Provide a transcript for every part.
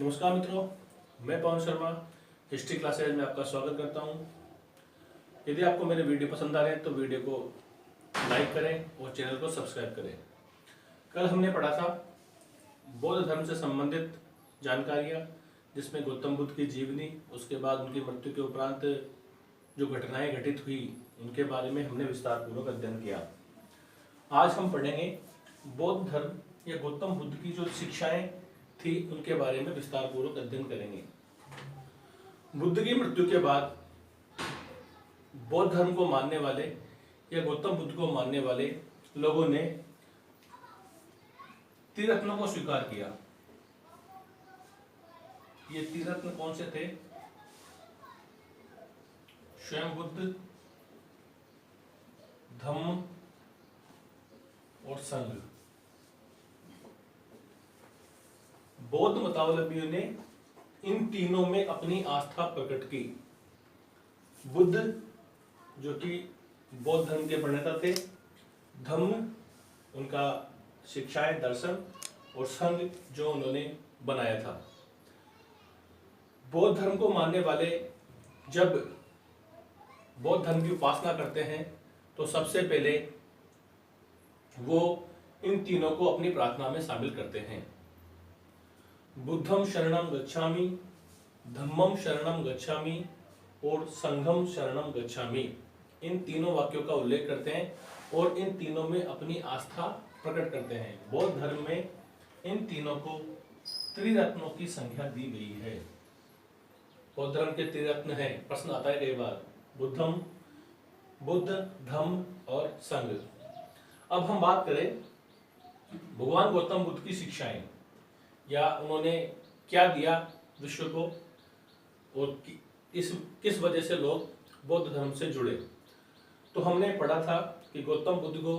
नमस्कार मित्रों, मैं पवन शर्मा हिस्ट्री क्लासेज में आपका स्वागत करता हूं। यदि आपको मेरे वीडियो पसंद आ रहे हैं तो वीडियो को लाइक करें और चैनल को सब्सक्राइब करें। कल हमने पढ़ा था बौद्ध धर्म से संबंधित जानकारियां, जिसमें गौतम बुद्ध की जीवनी, उसके बाद उनकी मृत्यु के उपरांत जो घटनाएं घटित हुई उनके बारे में हमने विस्तार पूर्वक अध्ययन किया। आज हम पढ़ेंगे बौद्ध धर्म या गौतम बुद्ध की जो शिक्षाएं थी उनके बारे में विस्तार पूर्वक अध्ययन करेंगे। बुद्ध की मृत्यु के बाद बौद्ध धर्म को मानने वाले या गौतम बुद्ध को मानने वाले लोगों ने त्रिरत्नों को स्वीकार किया। ये त्रिरत्न कौन से थे? स्वयं बुद्ध, धम्म और संघ। बौद्ध मतावलंबियों ने इन तीनों में अपनी आस्था प्रकट की। बुद्ध जो कि बौद्ध धर्म के प्रणेता थे, धम्म उनका शिक्षाएं, दर्शन, और संघ जो उन्होंने बनाया था। बौद्ध धर्म को मानने वाले जब बौद्ध धर्म की उपासना करते हैं तो सबसे पहले वो इन तीनों को अपनी प्रार्थना में शामिल करते हैं। बुद्धम शरणम गच्छामि, धम्मम शरणम गच्छामि और संघम शरणम गच्छामि। इन तीनों वाक्यों का उल्लेख करते हैं और इन तीनों में अपनी आस्था प्रकट करते हैं। बौद्ध धर्म में इन तीनों को त्रिरत्नों की संज्ञा दी गई है। बौद्ध धर्म के त्रिरत्न है, प्रश्न आता है कई बार, बुद्ध, धम्म और संघ। अब हम बात करें भगवान गौतम बुद्ध की शिक्षाएं, या उन्होंने क्या दिया विश्व को और किस वजह से लोग बौद्ध धर्म से जुड़े। तो हमने पढ़ा था कि गौतम बुद्ध को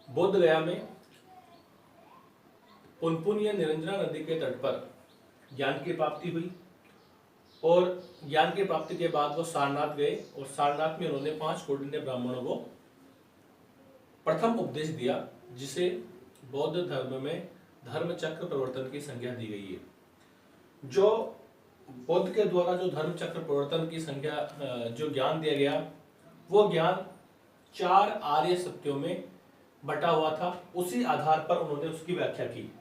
बोध गया में पुनपुन या निरंजना नदी के तट पर ज्ञान की प्राप्ति हुई, और ज्ञान की प्राप्ति के बाद वो सारनाथ गए और सारनाथ में उन्होंने 5 कौंडिन्य ब्राह्मणों को प्रथम उपदेश दिया, जिसे बौद्ध धर्म में धर्म चक्र प्रवर्तन की संज्ञा दी गई है। जो बौद्ध के द्वारा जो धर्म चक्र प्रवर्तन की संज्ञा जो ज्ञान दिया गया, वो ज्ञान 4 आर्य सत्यों में बटा हुआ था। उसी आधार पर उन्होंने उसकी व्याख्या की।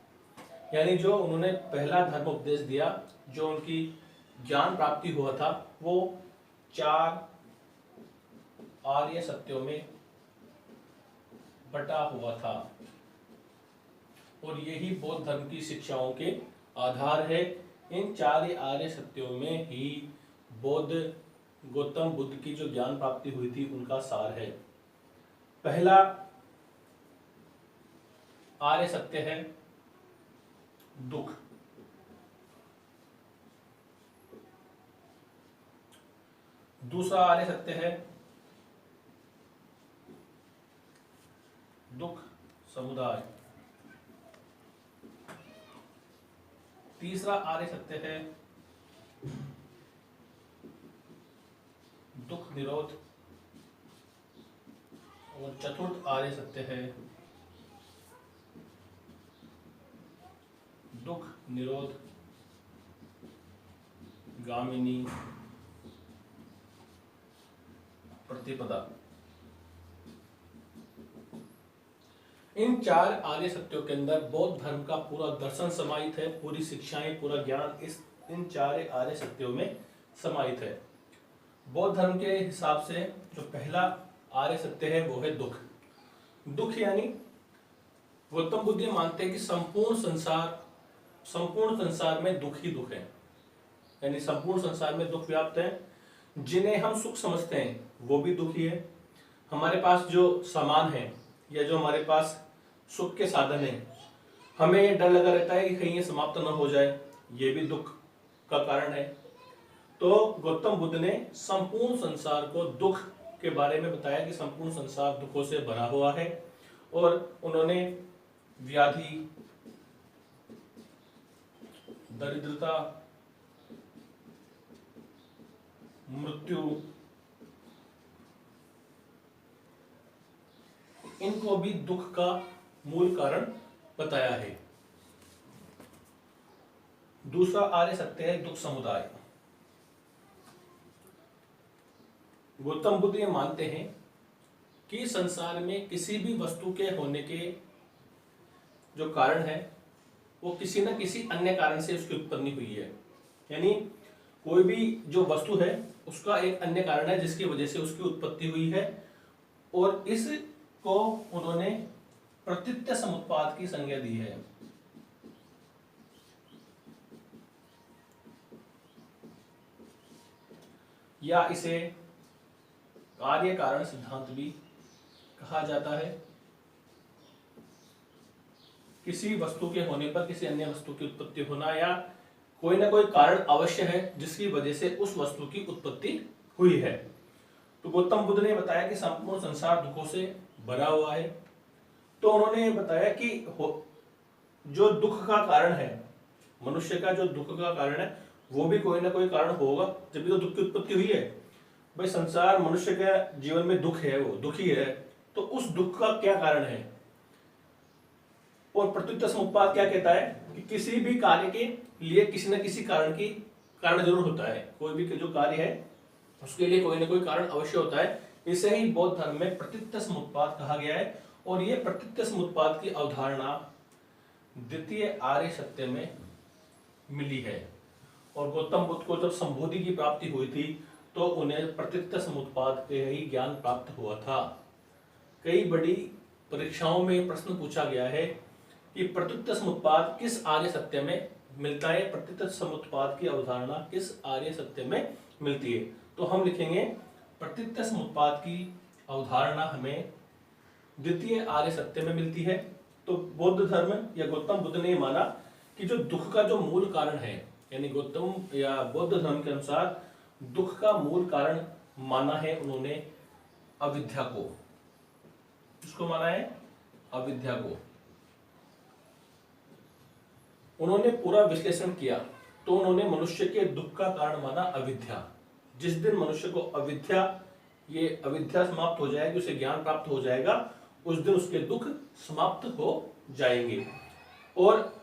यानी जो उन्होंने पहला धर्म उपदेश दिया, जो उनकी ज्ञान प्राप्ति हुआ था, वो 4 आर्य सत्यों में बटा हुआ था, और यही बौद्ध धर्म की शिक्षाओं के आधार है। इन 4 आर्य सत्यों में ही बौद्ध गौतम बुद्ध की जो ज्ञान प्राप्ति हुई थी उनका सार है। पहला आर्य सत्य है दुख। दूसरा आर्य सत्य है दुख समुदाय। तीसरा आर्य सत्य है दुख निरोध, और चतुर्थ आर्य सत्य है दुख निरोध गामिनी प्रतिपदा। इन 4 आर्य सत्यों के अंदर बौद्ध धर्म का पूरा दर्शन समाहित है, पूरी शिक्षाएं, पूरा ज्ञान इन 4 आर्य सत्यों में समाहित है। बौद्ध धर्म के हिसाब से जो पहला आर्य सत्य है वो है दुख। दुख यानी गौतम बुद्ध मानते हैं कि संपूर्ण संसार में दुख ही दुख है। यानी संपूर्ण संसार में दुख व्याप्त है। जिन्हें हम सुख समझते हैं वो भी दुखी है। हमारे पास जो सामान है या जो हमारे पास सुख के साधन है, हमें ये डर लगा रहता है कि कहीं ये समाप्त न हो जाए, ये भी दुख का कारण है। तो गौतम बुद्ध ने संपूर्ण संसार को दुख के बारे में बताया कि संपूर्ण संसार दुखों से भरा हुआ है, और उन्होंने व्याधि, दरिद्रता, मृत्यु, इनको भी दुख का मूल कारण बताया है। दूसरा आर्य सत्य है दुख समुदाय। गौतम बुद्ध ये मानते हैं कि संसार में किसी भी वस्तु के होने के जो कारण है वो किसी न किसी अन्य कारण से उसकी उत्पत्ति हुई है। यानी कोई भी जो वस्तु है उसका एक अन्य कारण है जिसकी वजह से उसकी उत्पत्ति हुई है, और इसको उन्होंने प्रत्युत्य समुत्पाद की संज्ञा दी है। या इसे कार्य कारण सिद्धांत भी कहा जाता है। किसी वस्तु के होने पर किसी अन्य वस्तु की उत्पत्ति होना, या कोई ना कोई कारण अवश्य है जिसकी वजह से उस वस्तु की उत्पत्ति हुई है। तो गौतम बुद्ध ने बताया कि संपूर्ण संसार दुखों से भरा हुआ है। तो उन्होंने बताया कि जो दुख का कारण है, मनुष्य का जो दुख का कारण है वो भी कोई ना कोई कारण होगा, जब भी तो दुख की उत्पत्ति हुई है। भाई संसार मनुष्य के जीवन में दुख है, वो दुखी है, तो उस दुख का क्या कारण है। और प्रत्युत्तर समुत्पाद क्या कहता है कि किसी भी कार्य के लिए किसी न किसी कारण जरूर होता है। कोई भी जो कार्य है उसके लिए कोई ना कोई कारण अवश्य होता है। इसे ही बौद्ध धर्म में प्रत्युत्तर समुत्पाद कहा गया है। और ये प्रत्युत्तर समुत्पाद की अवधारणा द्वितीय आर्य सत्य में मिली है। और गौतम बुद्ध को जब संबोधि की प्राप्ति हुई थी तो उन्हें प्रत्युत्तर समुत्पाद के ही ज्ञान प्राप्त हुआ था। कई बड़ी परीक्षाओं में प्रश्न पूछा गया है कि प्रत्युत्तर समुत्पाद किस आर्य सत्य में मिलता है, प्रत्युत्तर समुत्पाद की अवधारणा किस आर्य सत्य में मिलती है। तो हम लिखेंगे प्रत्युत्तर समुत्पाद की अवधारणा हमें द्वितीय आर्य सत्य में मिलती है। तो बौद्ध धर्म या गौतम बुद्ध ने माना कि जो दुख का जो मूल कारण है, यानी गौतम या बौद्ध धर्म के अनुसार दुख का मूल कारण माना है उन्होंने अविद्या को। किसको माना है? अविद्या को। उन्होंने पूरा विश्लेषण किया तो उन्होंने मनुष्य के दुख का कारण माना अविद्या। जिस दिन मनुष्य को अविद्या समाप्त हो जाएगी, उसे ज्ञान प्राप्त हो जाएगा, उस दिन उसके दुख समाप्त हो जाएंगे। और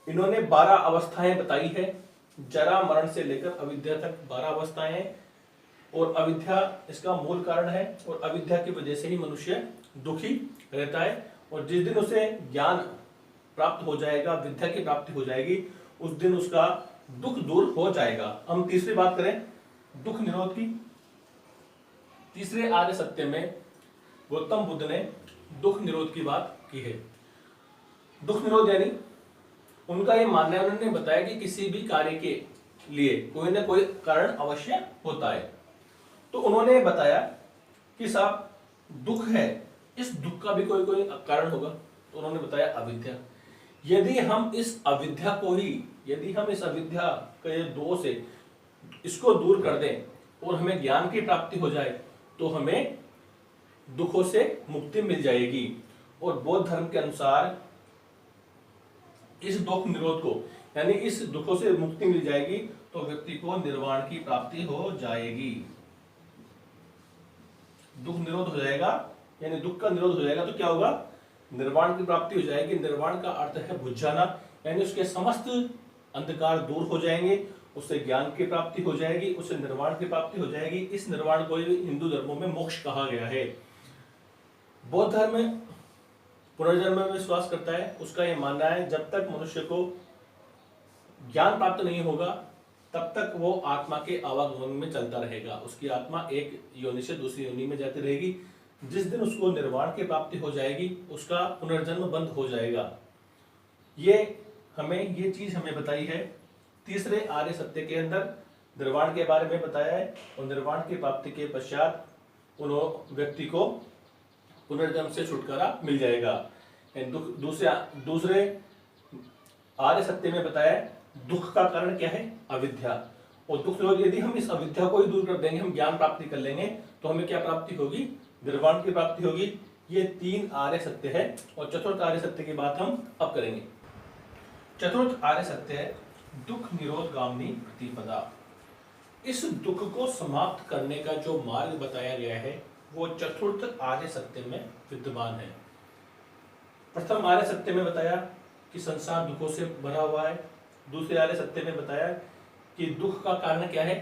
इन्होंने 12 अवस्थाएं बताई है, जरा मरण से लेकर अविद्या तक 12 अवस्थाएं हैं। और अविद्या इसका मूल कारण है, और अविद्या की वजह से ही मनुष्य दुखी रहता है। और जिस दिन उसे ज्ञान प्राप्त हो जाएगा, विद्या की प्राप्ति हो जाएगी, उस दिन उसका दुख दूर हो जाएगा। हम तीसरी बात करें दुख निरोध की। तीसरे आर्य सत्य में गौतम बुद्ध ने दुख निरोध की बात की है। दुख निरोध यानी उनका ये मानना है, उन्होंने बताया कि किसी भी कार्य के लिए कोई ना कोई कारण अवश्य होता है। तो उन्होंने बताया कि साहब दुख है, इस दुख का भी कोई कारण होगा। तो उन्होंने बताया अविद्या। यदि हम इस अविद्या के दोष है इसको दूर कर दें और हमें ज्ञान की प्राप्ति हो जाए तो हमें दुखों से मुक्ति मिल जाएगी। और बौद्ध धर्म के अनुसार इस दुख निरोध को, यानी इस दुखों से मुक्ति मिल जाएगी तो व्यक्ति को निर्वाण की प्राप्ति हो जाएगी। दुख निरोध हो जाएगा, यानी दुख का निरोध हो जाएगा तो क्या होगा? निर्वाण की प्राप्ति हो जाएगी। निर्वाण का अर्थ है बुझ जाना, यानी उसके समस्त अंधकार दूर हो जाएंगे, उससे ज्ञान की प्राप्ति हो जाएगी, उससे निर्वाण की प्राप्ति हो जाएगी। इस निर्वाण को हिंदू धर्मों में मोक्ष कहा गया है। बौद्ध धर्म में पुनर्जन्म में विश्वास करता है। उसका यह मानना है जब तक मनुष्य को ज्ञान प्राप्त नहीं होगा तब तक वो आत्मा के आवागमन में चलता रहेगा। उसकी आत्मा एक योनि से दूसरी योनि में जाती रहेगी। जिस दिन उसको निर्वाण की प्राप्ति हो जाएगी उसका पुनर्जन्म बंद हो जाएगा। ये चीज हमें बताई है तीसरे आर्य सत्य के अंदर। निर्वाण के बारे में बताया है, और निर्वाण की प्राप्ति के पश्चात व्यक्ति को पुनर्जन्म से छुटकारा मिल जाएगा। दूसरे आर्य सत्य में बताया दुख का कारण क्या है? अविद्या। और दुख निरोध, यदि हम इस अविद्या को ही दूर कर देंगे, हम ज्ञान प्राप्ति कर लेंगे तो हमें क्या प्राप्ति होगी? निर्वाण की प्राप्ति होगी। ये 3 आर्य सत्य है। और चतुर्थ आर्य सत्य की बात हम अब करेंगे। चतुर्थ आर्य सत्य है दुख निरोध गामिनी प्रतिपदा। इस दुख को समाप्त करने का जो मार्ग बताया गया है वो चतुर्थ आर्य सत्य में विद्यमान है। प्रथम आर्य सत्य में बताया कि संसार दुखों से भरा हुआ है, दूसरे आर्य सत्य में बताया कि दुख का कारण क्या है,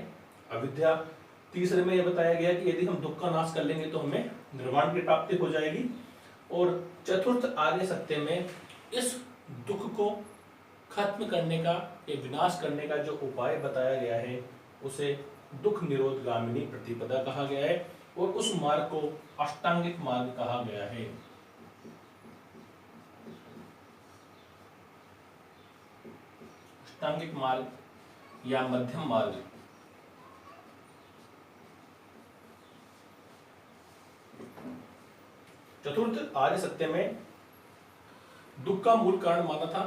अविद्या। तीसरे में यह बताया गया कि यदि हम दुख का नाश कर लेंगे तो हमें निर्वाण की प्राप्ति हो जाएगी। और चतुर्थ आर्य सत्य में इस दुख को खत्म करने का या विनाश करने का जो उपाय बताया गया है उसे दुख निरोध गामिनी प्रतिपदा कहा गया है, और उस मार्ग को अष्टांगिक मार्ग कहा गया है। अष्टांगिक मार्ग या मध्यम मार्ग। चतुर्थ आर्य सत्य में दुख का मूल कारण माना था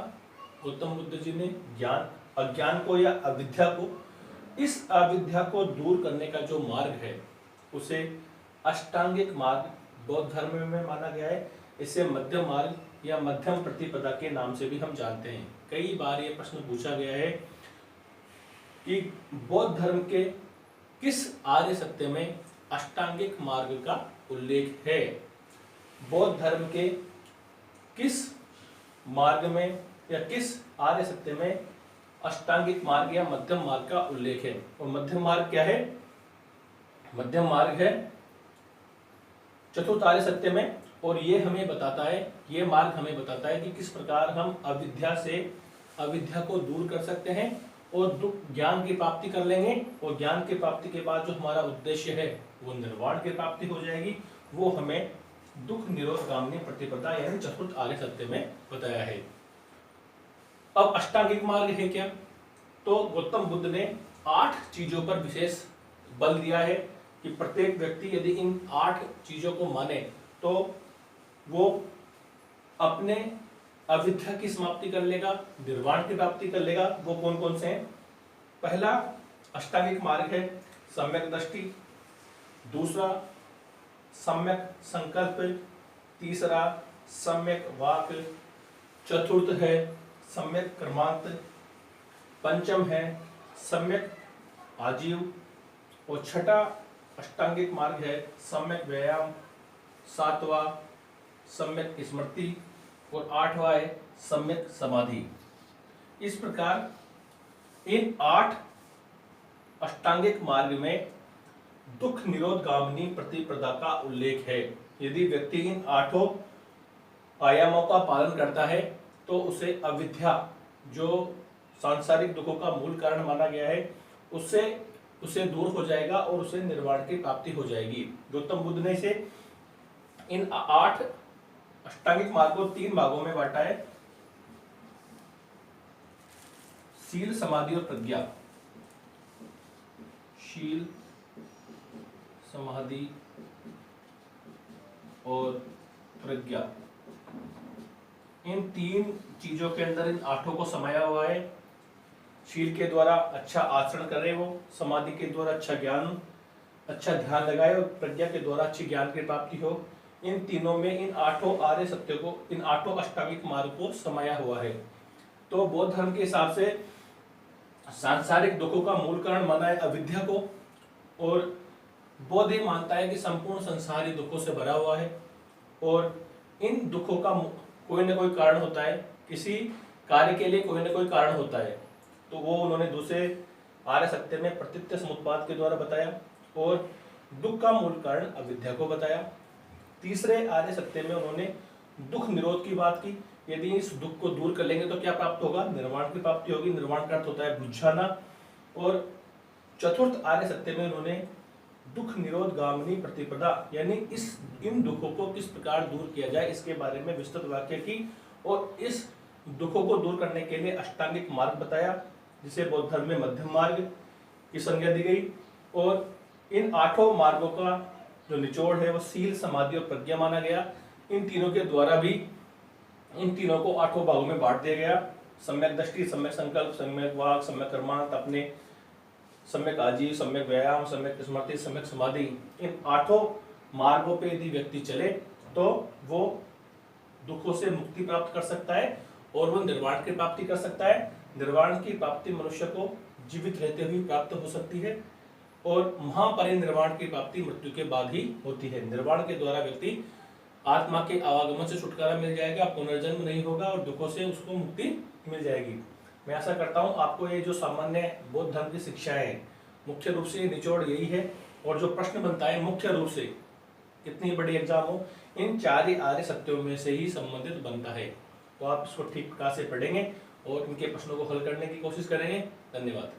गौतम बुद्ध जी ने ज्ञान, अज्ञान को या अविद्या को। इस अविद्या को दूर करने का जो मार्ग है उसे अष्टांगिक मार्ग बौद्ध धर्म में माना गया है। इसे मध्यम मार्ग या मध्यम प्रतिपदा के नाम से भी हम जानते हैं। कई बार ये प्रश्न पूछा गया है कि बौद्ध धर्म के किस आर्य सत्य में अष्टांगिक मार्ग का उल्लेख है। बौद्ध धर्म के किस मार्ग में या किस आर्य सत्य में अष्टांगिक मार्ग या मध्यम मार्ग का उल्लेख है। और मध्यम मार्ग क्या है, मध्यम मार्ग है चतुर्थ आर्य सत्य में। और ये हमें बताता है, ये मार्ग हमें बताता है कि किस प्रकार हम अविद्या को दूर कर सकते हैं और ज्ञान की प्राप्ति कर लेंगे। और ज्ञान की प्राप्ति के बाद जो हमारा उद्देश्य है वो निर्वाण की प्राप्ति हो जाएगी। वो हमें दुख निरोध गामिनी प्रतिपदा यानी चतुर्थ आर्य सत्य में बताया है। अब अष्टांगिक मार्ग है क्या, तो गौतम बुद्ध ने 8 चीजों पर विशेष बल दिया है कि प्रत्येक व्यक्ति यदि इन 8 चीजों को माने तो वो अपने अविद्या की समाप्ति कर लेगा, निर्वाण की प्राप्ति कर लेगा। वो कौन कौन से हैं? पहला अष्टांगिक मार्ग है सम्यक दृष्टि, दूसरा सम्यक संकल्प, तीसरा सम्यक वाक, चतुर्थ है सम्यक कर्मांत, पंचम है सम्यक आजीव, और छठा अष्टांगिक मार्ग है सम्यक व्यायाम, सातवां सम्यक स्मृति और आठवां है सम्यक समाधि। इस प्रकार इन 8 अष्टांगिक मार्ग में दुख निरोध गामिनी प्रतिपदा का उल्लेख है। यदि व्यक्ति इन 8 आयामों का पालन करता है तो उसे अविद्या जो सांसारिक दुखों का मूल कारण माना गया है उसे दूर हो जाएगा और उसे निर्वाण की प्राप्ति हो जाएगी। गौतम बुद्ध ने इसे इन 8 अष्टांगिक मार्ग को 3 भागों में बांटा है, शील, समाधि और प्रज्ञा। शील, समाधि और प्रज्ञा, इन 3 चीजों के अंदर इन 8 को समाया हुआ है। शील के द्वारा अच्छा आचरण करे वो, समाधि के द्वारा अच्छा ज्ञान, अच्छा ध्यान लगाए, और प्रज्ञा के द्वारा अच्छी ज्ञान की प्राप्ति हो। इन तीनों में इन 8 आर्य सत्य को, इन 8 अष्टांगिक मार्ग को समाया हुआ है। तो बौद्ध धर्म के हिसाब से सांसारिक दुखों का मूल कारण माना है अविद्या को, और बौद्ध ये मानता है कि संपूर्ण संसार ही दुखों से भरा हुआ है और इन दुखों का कोई ना कोई कारण होता है, किसी कार्य के लिए कोई ना कोई कारण होता है। तो वो उन्होंने दूसरे आर्य सत्य में प्रतीत्य समुत्पाद के द्वारा बताया और दुख का मूल कारण अविद्या को बताया। तीसरे आर्य सत्य में उन्होंने दुख निरोध की बात की। यदि इस दुख को दूर कर लेंगे तो क्या प्राप्त होगा? निर्वाण की प्राप्ति होगी। निर्वाण का अर्थ होता है बुझ जाना। और चतुर्थ आर्य सत्य में उन्होंने दुख निरोध गामिनी प्रतिपदा यानी इन दुखों को किस प्रकार दूर किया जाए इसके बारे में विस्तृत व्याख्या की और इस दुखों को दूर करने के लिए अष्टांगिक मार्ग बताया, जिसे बौद्ध धर्म में मध्यम मार्ग की संज्ञा दी गई। और इन 8 मार्गों का जो निचोड़ है वो शील, समाधि और प्रज्ञा माना गया। इन तीनों के द्वारा भी इन तीनों को 8 भागों में बांट दिया गया। सम्यक दृष्टि, सम्यक संकल्प, सम्यक वाक, सम्यक कर्मांत, अपने सम्यक आजीव, सम्यक व्यायाम, सम्यक स्मृति, सम्यक समाधि। इन 8 मार्गों पे यदि व्यक्ति चले तो वो दुखों से मुक्ति प्राप्त कर सकता है और वो निर्वाण की प्राप्ति कर सकता है। निर्वाण की प्राप्ति मनुष्य को जीवित रहते हुए प्राप्त हो सकती है और महापरिनिर्वाण की प्राप्ति मृत्यु के बाद ही होती है। निर्वाण के द्वारा व्यक्ति आत्मा के आवागमन से छुटकारा मिल जाएगा, पुनर्जन्म नहीं होगा और दुखों से उसको मुक्ति मिल जाएगी। मैं आशा करता हूँ आपको ये जो सामान्य बौद्ध धर्म की शिक्षाएं हैं, मुख्य रूप से निचोड़ यही है, और जो प्रश्न बनता है मुख्य रूप से कितनी बड़ी एग्जाम हो, इन 4 ही आर्य सत्यों में से ही संबंधित बनता है। तो आप इसको ठीक प्रकार से पढ़ेंगे और इनके प्रश्नों को हल करने की कोशिश करेंगे। धन्यवाद।